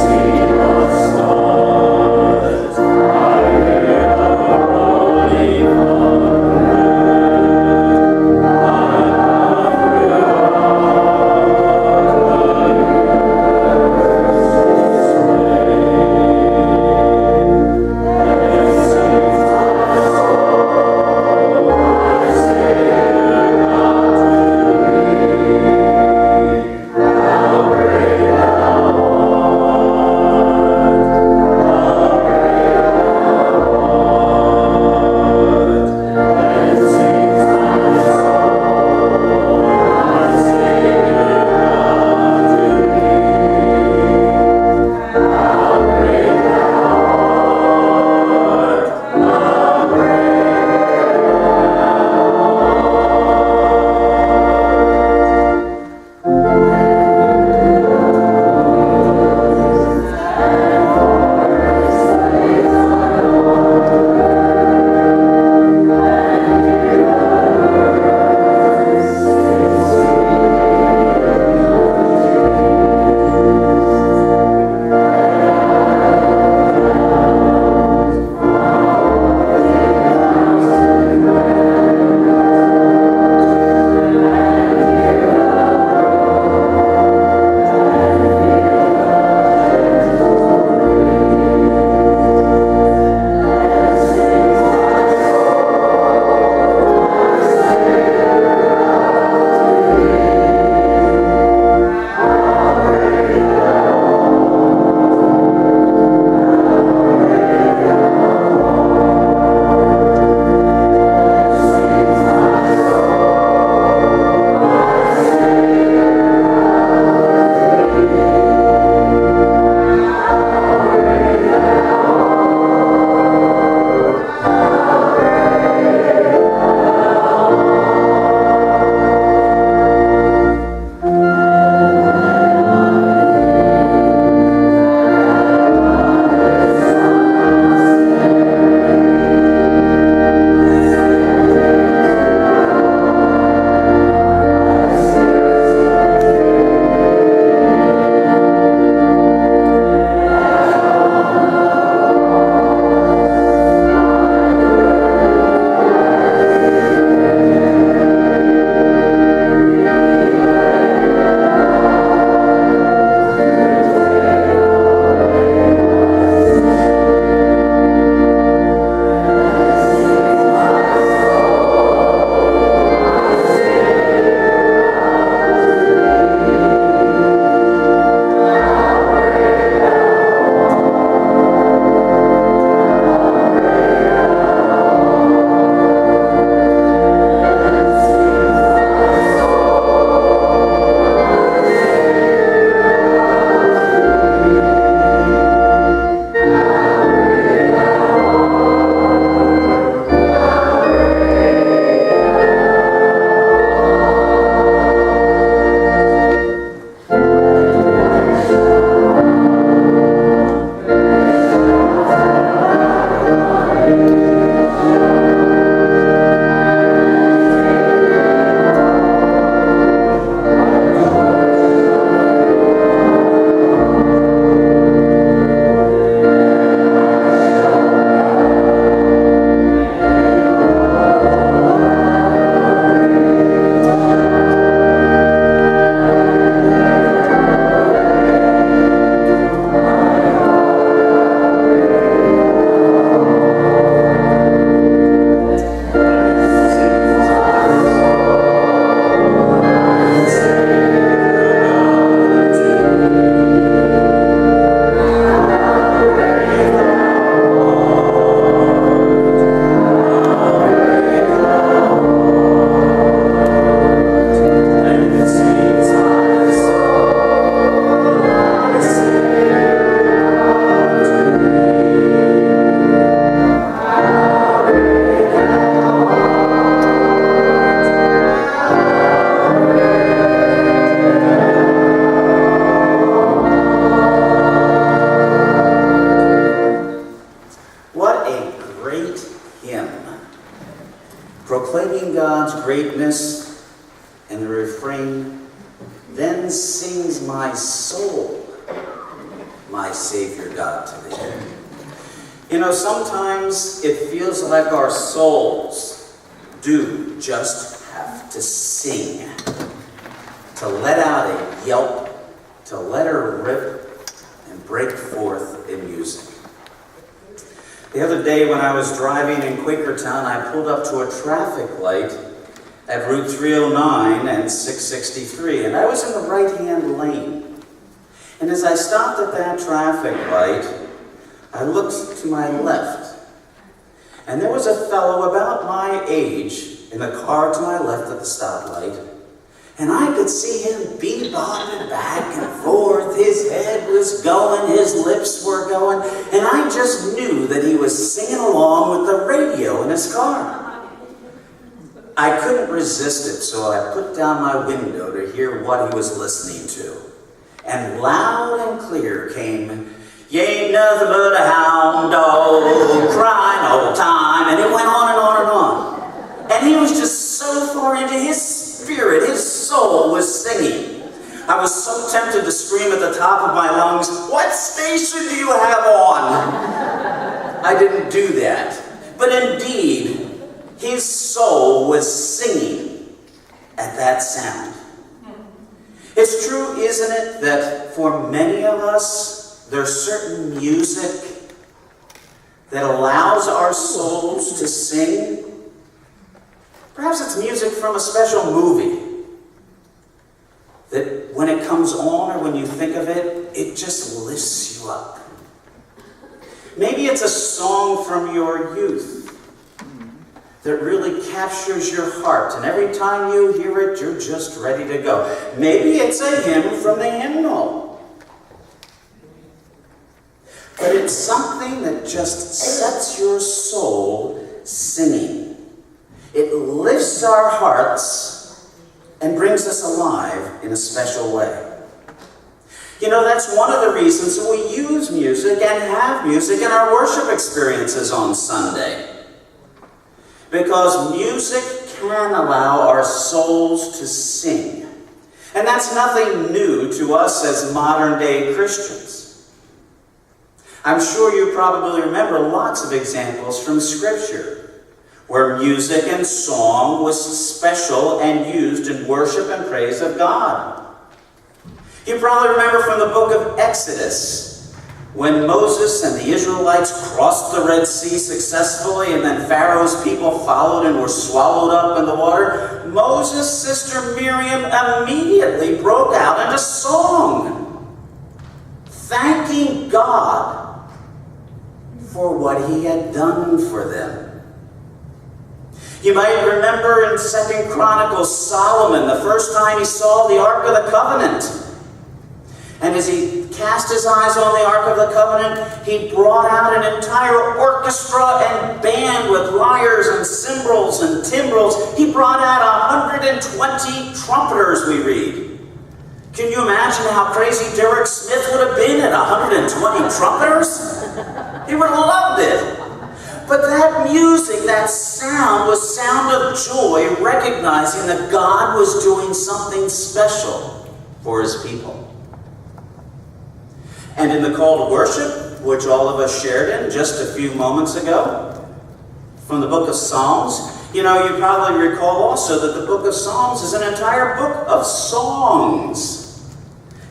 See greatness, and the refrain, then sings my soul, my Savior God to thee. You know, sometimes it feels like our souls do just have to sing, to let out a yelp, to let her rip and break forth in music. The other day when I was driving in Quakertown, I pulled up to a traffic light at Route 309 and 663, and I was in the right-hand lane. And as I stopped at that traffic light, I looked to my left, and there was a fellow about my age in the car to my left at the stoplight, and I could see him bebopping back and forth. His head was going, his lips were going, and I just knew that he was singing along with the radio in his car. I couldn't resist it, so I put down my window to hear what he was listening to. And loud and clear came, "You ain't nothing but a hound dog, crying all the time," and it went on and on and on. And he was just so far into his spirit, his soul was singing. I was so tempted to scream at the top of my lungs, "What station do you have on?" I didn't do that. But indeed, his soul was singing at that sound. It's true, isn't it, that for many of us, there's certain music that allows our souls to sing. Perhaps it's music from a special movie that when it comes on or when you think of it, it just lifts you up. Maybe it's a song from your youth that really captures your heart, and every time you hear it, you're just ready to go. Maybe it's a hymn from the hymnal. But it's something that just sets your soul singing. It lifts our hearts and brings us alive in a special way. You know, that's one of the reasons we use music and have music in our worship experiences on Sunday. Because music can allow our souls to sing. And that's nothing new to us as modern-day Christians. I'm sure you probably remember lots of examples from Scripture where music and song was special and used in worship and praise of God. You probably remember from the book of Exodus when Moses and the Israelites crossed the Red Sea successfully, and then Pharaoh's people followed and were swallowed up in the water. Moses' sister Miriam immediately broke out into song, thanking God for what he had done for them. You might remember in 2 Chronicles, Solomon, the first time he saw the Ark of the Covenant. And as he cast his eyes on the Ark of the Covenant, he brought out an entire orchestra and band with lyres and cymbals and timbrels. He brought out 120 trumpeters, we read. Can you imagine how crazy Derek Smith would have been at 120 trumpeters? He would have loved it. But that music, that sound, was sound of joy, recognizing that God was doing something special for his people. And in the call to worship, which all of us shared in just a few moments ago, from the book of Psalms, you know, you probably recall also that the book of Psalms is an entire book of songs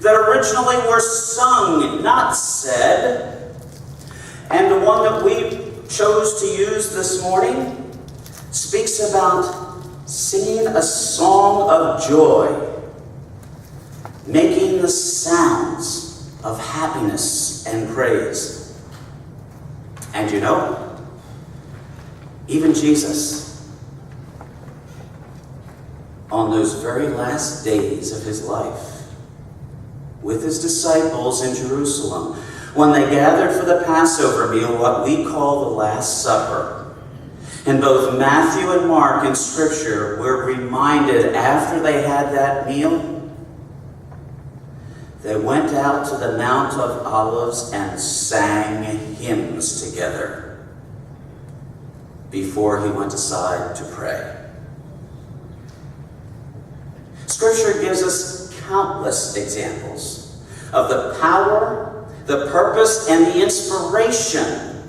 that originally were sung, not said. And the one that we chose to use this morning speaks about singing a song of joy, making the sounds of happiness and praise. And you know, even Jesus, on those very last days of his life, with his disciples in Jerusalem, when they gathered for the Passover meal, what we call the Last Supper. In both Matthew and Mark in Scripture, we're reminded after they had that meal, they went out to the Mount of Olives and sang hymns together before he went aside to pray. Scripture gives us countless examples of the power, the purpose, and the inspiration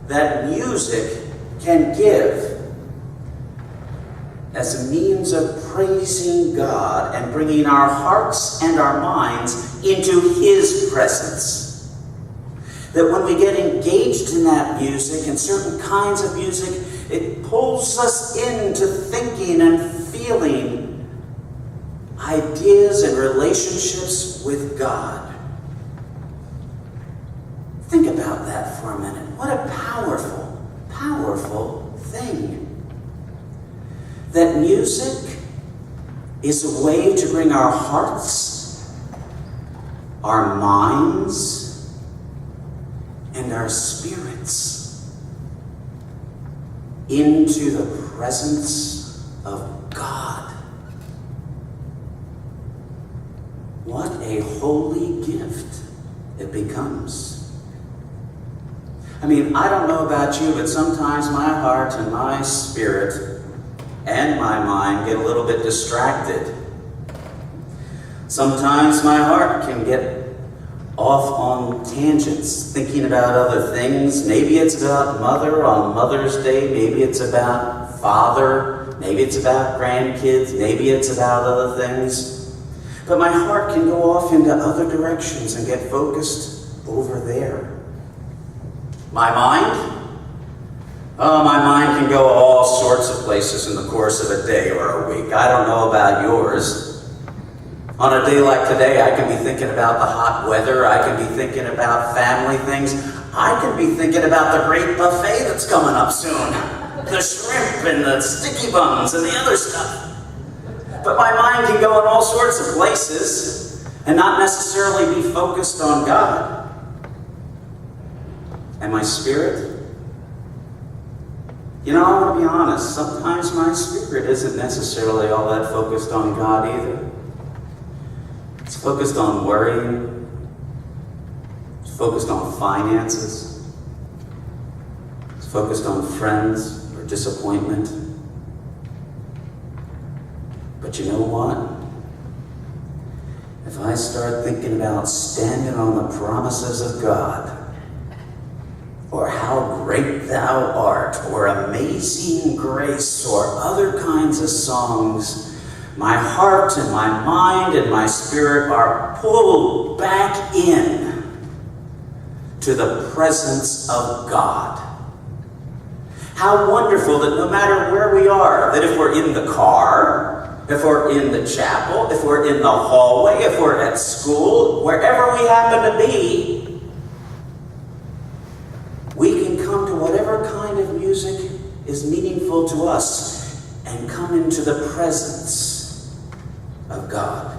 that music can give as a means of praising God and bringing our hearts and our minds into His presence. That when we get engaged in that music and certain kinds of music, it pulls us into thinking and feeling ideas and relationships with God. Think about that for a minute. What a powerful, powerful thing. That music is a way to bring our hearts, our minds, and our spirits into the presence of God. What a holy gift it becomes. I mean, I don't know about you, but sometimes my heart and my spirit and my mind get a little bit distracted. Sometimes my heart can get off on tangents, thinking about other things. Maybe it's about mother on Mother's Day. Maybe it's about father. Maybe it's about grandkids. Maybe it's about other things. But my heart can go off into other directions and get focused over there. My mind? Oh, my mind can go all sorts of places in the course of a day or a week. I don't know about yours. On a day like today, I can be thinking about the hot weather. I can be thinking about family things. I can be thinking about the great buffet that's coming up soon. The shrimp and the sticky buns and the other stuff. But my mind can go in all sorts of places and not necessarily be focused on God. And my spirit? You know, I want to be honest, sometimes my spirit isn't necessarily all that focused on God either. It's focused on worrying. It's focused on finances. It's focused on friends or disappointment. But you know what? If I start thinking about standing on the promises of God, or how great thou art, or amazing grace, or other kinds of songs, my heart and my mind and my spirit are pulled back in to the presence of God. How wonderful that no matter where we are, that if we're in the car, if we're in the chapel, if we're in the hallway, if we're at school, wherever we happen to be, we can come to whatever kind of music is meaningful to us and come into the presence of God.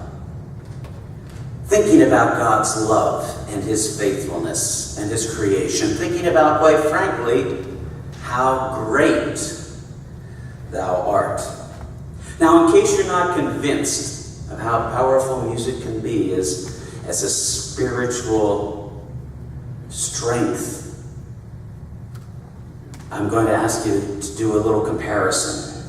Thinking about God's love and His faithfulness and His creation. Thinking about, quite frankly, how great thou art. Now, in case you're not convinced of how powerful music can be as a spiritual strength, I'm going to ask you to do a little comparison.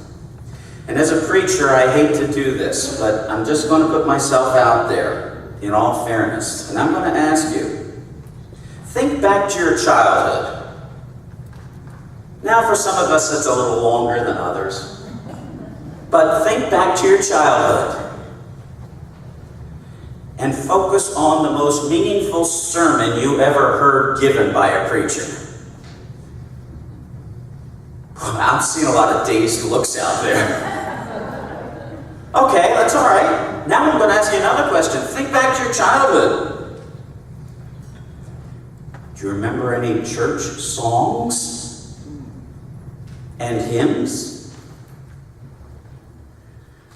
And as a preacher, I hate to do this, but I'm just going to put myself out there in all fairness. And I'm going to ask you, think back to your childhood. Now, for some of us, it's a little longer than others. But think back to your childhood and focus on the most meaningful sermon you ever heard given by a preacher. I'm seeing a lot of dazed looks out there. Okay, that's all right. Now I'm going to ask you another question. Think back to your childhood. Do you remember any church songs and hymns?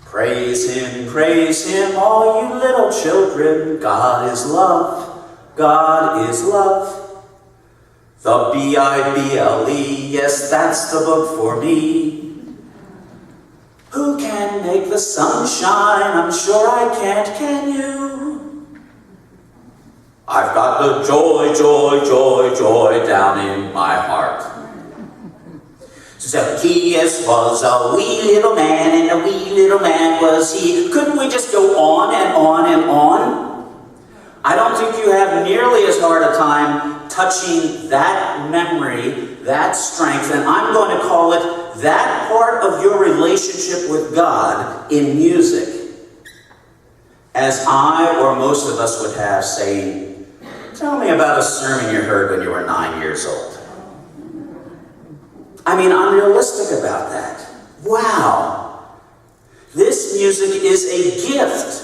Praise Him, all you little children. God is love, God is love. The B-I-B-L-E, yes, that's the book for me. Who can make the sun shine? I'm sure I can't, can you? I've got the joy, joy, joy, joy down in my heart. Zacchaeus was a wee little man, and a wee little man was he. Couldn't we just go on and on and on? I don't think you have nearly as hard a time touching that memory, that strength, and I'm going to call it that part of your relationship with God in music, as I or most of us would have saying, tell me about a sermon you heard when you were 9 years old. I mean, I'm realistic about that. Wow. This music is a gift.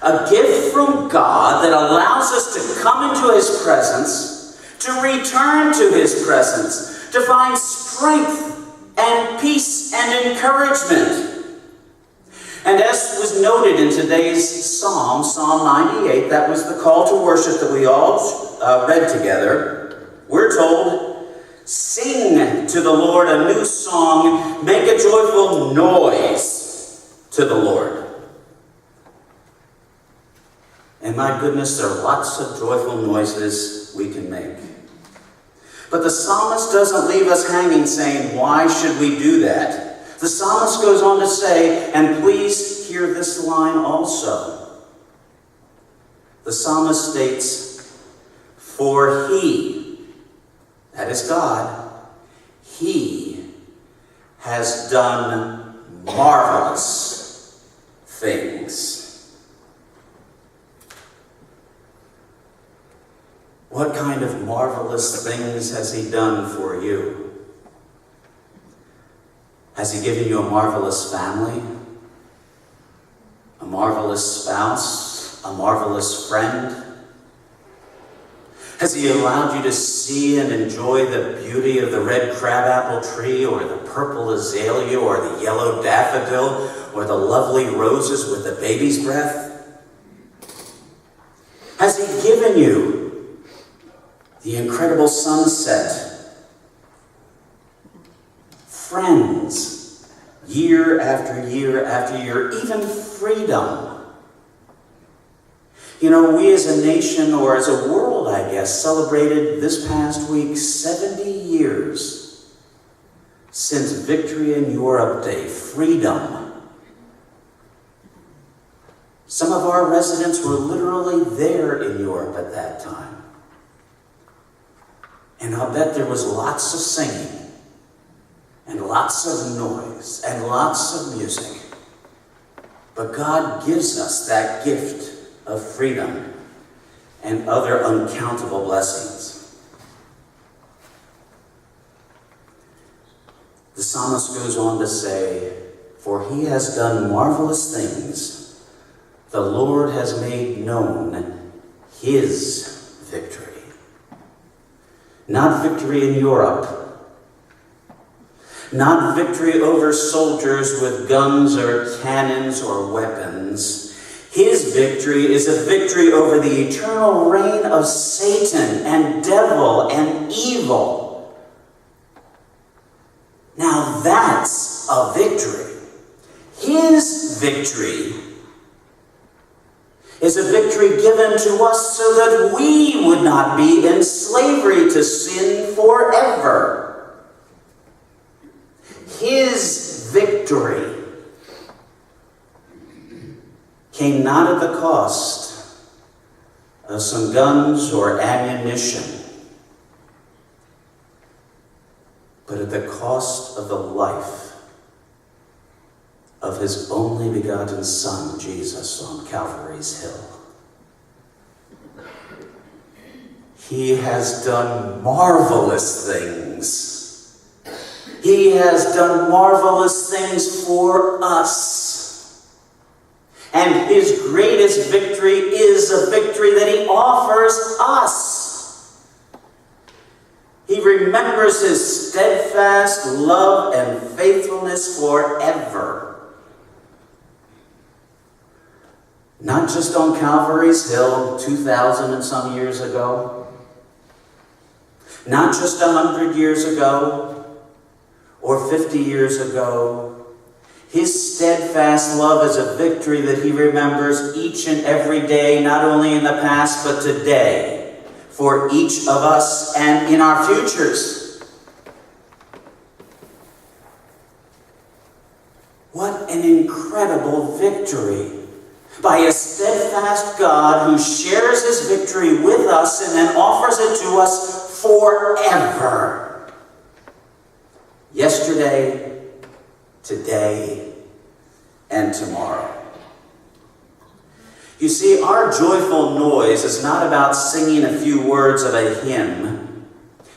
A gift from God that allows us to come into His presence, to return to His presence, to find strength and peace and encouragement. And as was noted in today's psalm, Psalm 98, that was the call to worship that we all read together. We're told, sing to the Lord a new song, make a joyful noise to the Lord. And my goodness, there are lots of joyful noises we can make. But the psalmist doesn't leave us hanging saying, why should we do that? The psalmist goes on to say, and please hear this line also. The psalmist states, for He, that is God, He has done marvelous things. What kind of marvelous things has He done for you? Has He given you a marvelous family? A marvelous spouse? A marvelous friend? Has He allowed you to see and enjoy the beauty of the red crabapple tree, or the purple azalea, or the yellow daffodil, or the lovely roses with the baby's breath? Has He given you the incredible sunset, friends, year after year after year, even freedom? You know, we as a nation, or as a world, I guess, celebrated this past week 70 years since Victory in Europe Day, freedom. Some of our residents were literally there in Europe at that time. And I'll bet there was lots of singing, and lots of noise, and lots of music. But God gives us that gift of freedom and other uncountable blessings. The psalmist goes on to say, for He has done marvelous things. The Lord has made known His victory. Not victory in Europe. Not victory over soldiers with guns or cannons or weapons. His victory is a victory over the eternal reign of Satan and devil and evil. Now that's a victory. His victory is a victory given to us so that we would not be in slavery to sin forever. His victory came not at the cost of some guns or ammunition, but at the cost of the life of His only begotten Son, Jesus, on Calvary's hill. He has done marvelous things. He has done marvelous things for us. And His greatest victory is a victory that He offers us. He remembers His steadfast love and faithfulness forever. Not just on Calvary's hill 2,000 and some years ago. Not just 100 years ago or 50 years ago. His steadfast love is a victory that He remembers each and every day, not only in the past but today, for each of us and in our futures. incredible victory by a steadfast God who shares his victory with us and then offers it to us forever. Yesterday, today, and tomorrow. You see, our joyful noise is not about singing a few words of a hymn.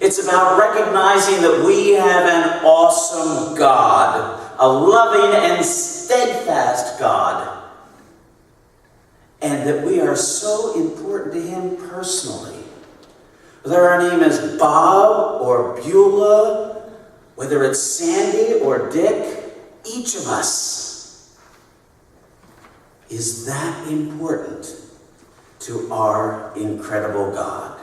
It's about recognizing that we have an awesome God, a loving and steadfast God, and that we are so important to him personally. Whether our name is Bob or Beulah, whether it's Sandy or Dick, each of us is that important to our incredible God.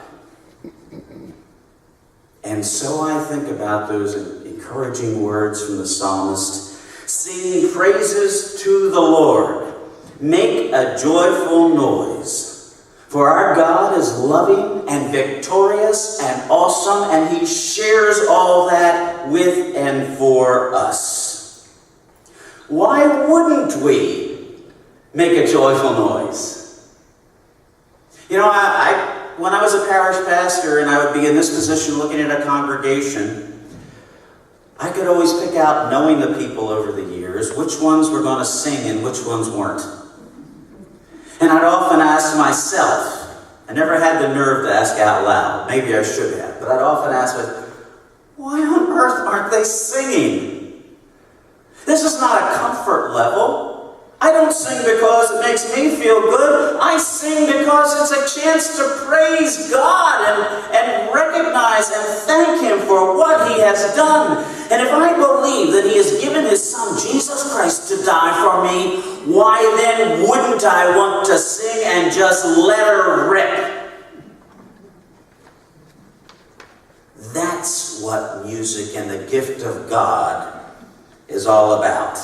And so I think about those encouraging words from the psalmist. Sing praises to the Lord. Make a joyful noise. For our God is loving and victorious and awesome, and he shares all that with and for us. Why wouldn't we make a joyful noise? You know, when I was a parish pastor and I would be in this position looking at a congregation, I could always pick out, knowing the people over the years, which ones were going to sing and which ones weren't. And I'd often ask myself, I never had the nerve to ask out loud, maybe I should have, but I'd often ask myself, why on earth aren't they singing? This is not a comfort level. I don't sing because it makes me feel good. I sing because it's a chance to praise God and recognize and thank him for what he has done. And if I believe that he has given his son, Jesus Christ, to die for me, why then wouldn't I want to sing and just let her rip? That's what music and the gift of God is all about.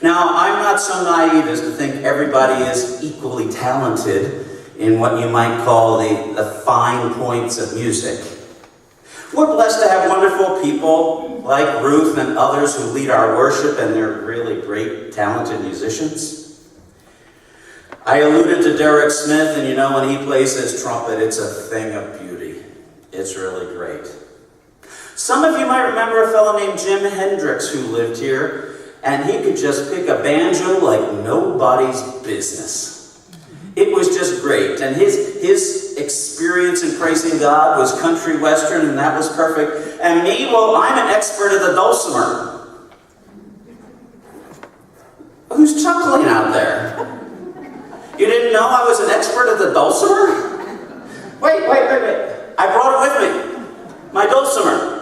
Now, I'm not so naive as to think everybody is equally talented in what you might call the fine points of music. We're blessed to have wonderful people like Ruth and others who lead our worship, and they're really great, talented musicians. I alluded to Derek Smith, and you know, when he plays his trumpet, it's a thing of beauty. It's really great. Some of you might remember a fellow named Jim Hendricks who lived here, and he could just pick a banjo like nobody's business. It was just great. And his experience in praising God was country western, and that was perfect. And me, well, I'm an expert at the dulcimer. Who's chuckling out there? You didn't know I was an expert at the dulcimer? Wait. I brought it with me. My dulcimer.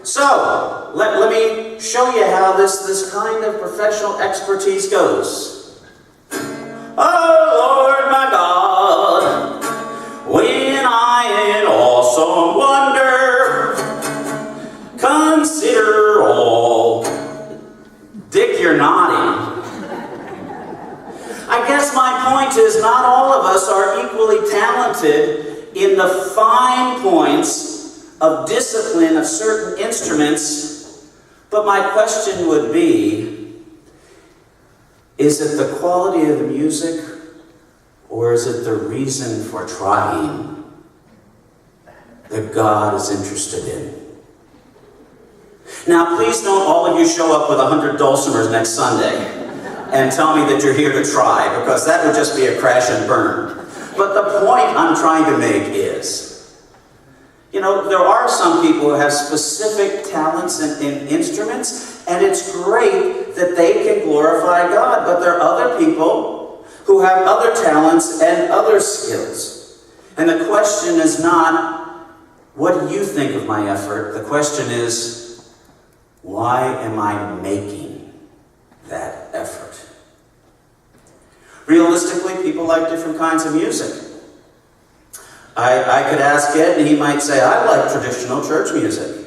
So, let me show you how this kind of professional expertise goes. Oh, Lord my God, when I in awesome wonder consider all. Dick, you're nodding. I guess my point is not all of us are equally talented in the fine points of discipline of certain instruments, but my question would be, is it the quality of the music, or is it the reason for trying that God is interested in? Now, please don't all of you show up with 100 dulcimers next Sunday and tell me that you're here to try, because that would just be a crash and burn. But the point I'm trying to make is, you know, there are some people who have specific talents in instruments, and it's great that they can glorify God. But there are other people who have other talents and other skills. And the question is not, what do you think of my effort? The question is, why am I making that effort? Realistically, people like different kinds of music. I could ask Ed, and he might say, I like traditional church music.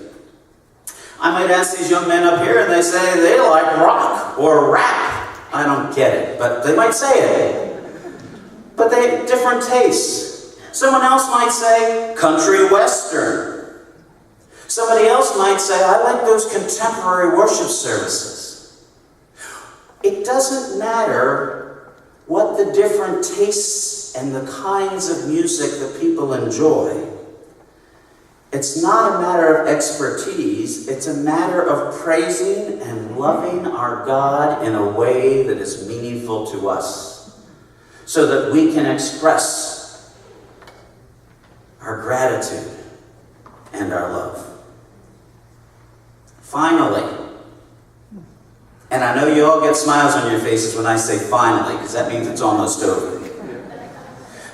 I might ask these young men up here, and they say they like rock or rap. I don't get it, but they might say it. But they have different tastes. Someone else might say country western. Somebody else might say, I like those contemporary worship services. It doesn't matter what the different tastes and the kinds of music that people enjoy. It's not a matter of expertise, it's a matter of praising and loving our God in a way that is meaningful to us, so that we can express our gratitude and our love. Finally, and I know you all get smiles on your faces when I say finally, because that means it's almost over.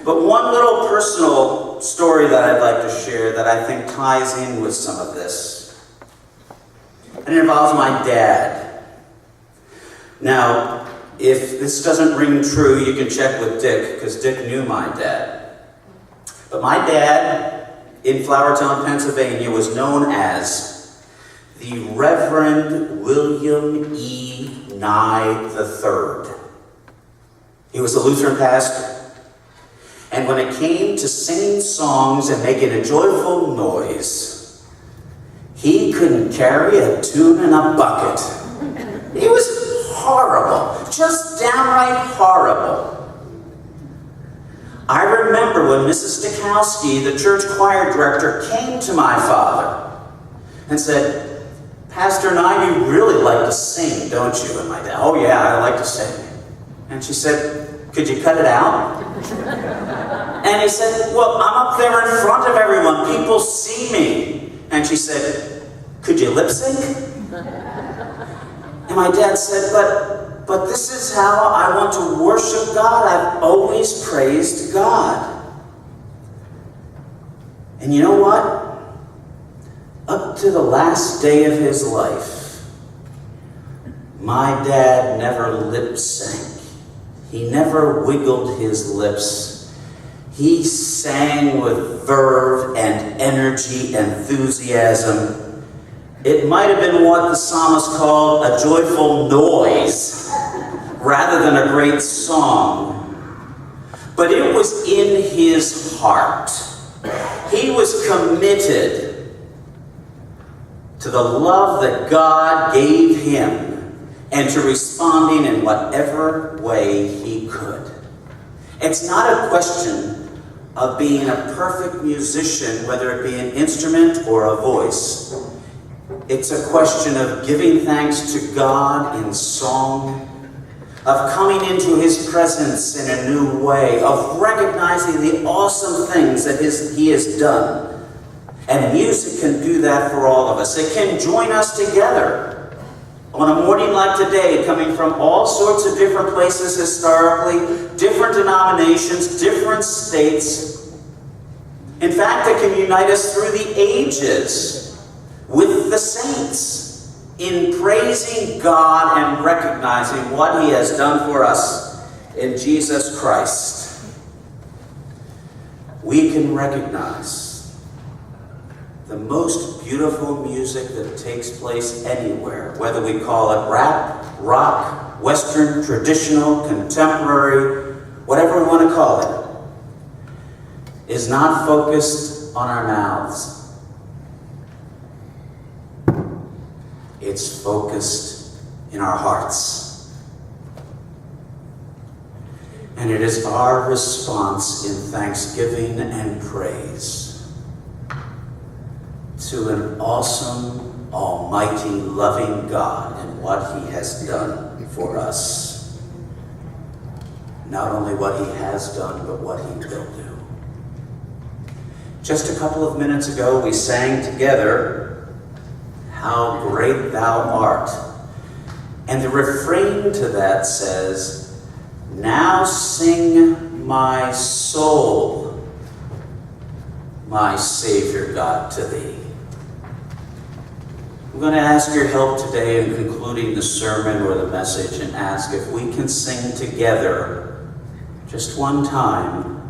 But one little personal story that I'd like to share that I think ties in with some of this. And it involves my dad. Now, if this doesn't ring true, you can check with Dick, because Dick knew my dad. But my dad, in Flowertown, Pennsylvania, was known as the Reverend William E. Nye III. He was a Lutheran pastor. And when it came to singing songs and making a joyful noise, he couldn't carry a tune in a bucket. He was horrible, just downright horrible. I remember when Mrs. Stokowski, the church choir director, came to my father and said, "Pastor Nye, you really like to sing, don't you?" And my dad, "Oh yeah, I like to sing." And she said, "Could you cut it out?" And he said, "Well, I'm up there in front of everyone. People see me." And she said, "Could you lip sync?" And my dad said, but this is how I want to worship God. I've always praised God." And you know what? Up to the last day of his life, my dad never lip synced. He never wiggled his lips. He sang with verve and energy, enthusiasm. It might have been what the psalmist called a joyful noise, rather than a great song. But it was in his heart. He was committed to the love that God gave him, and to responding in whatever way he could. It's not a question of being a perfect musician, whether it be an instrument or a voice. It's a question of giving thanks to God in song, of coming into his presence in a new way, of recognizing the awesome things that he has done. And music can do that for all of us. It can join us together. On a morning like today, coming from all sorts of different places historically, different denominations, different states. In fact, it can unite us through the ages with the saints in praising God and recognizing what he has done for us in Jesus Christ. We can recognize the most beautiful music that takes place anywhere, whether we call it rap, rock, Western, traditional, contemporary, whatever we want to call it, is not focused on our mouths. It's focused in our hearts. And it is our response in thanksgiving and praise to an awesome, almighty, loving God and what he has done for us. Not only what he has done, but what he will do. Just a couple of minutes ago, we sang together, "How Great Thou Art." And the refrain to that says, "Now sing my soul, my Savior God, to thee." I'm going to ask your help today in concluding the sermon or the message, and ask if we can sing together just one time,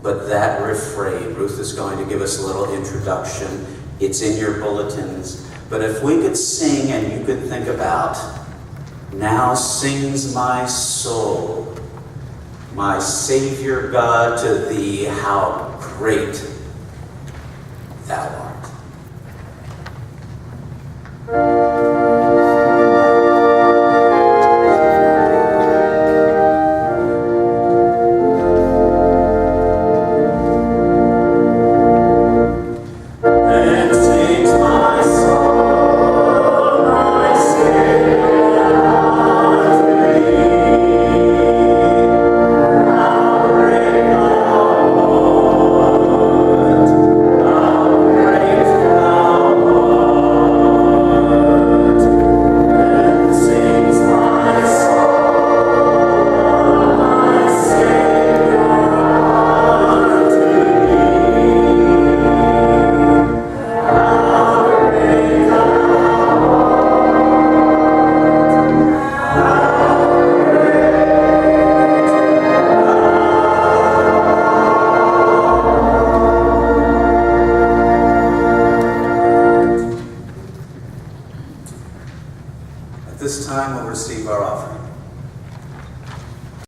but that refrain. Ruth is going to give us a little introduction. It's in your bulletins. But if we could sing and you could think about, "Now sings my soul, my Savior God, to thee, how great thou art." this time we'll receive our offering.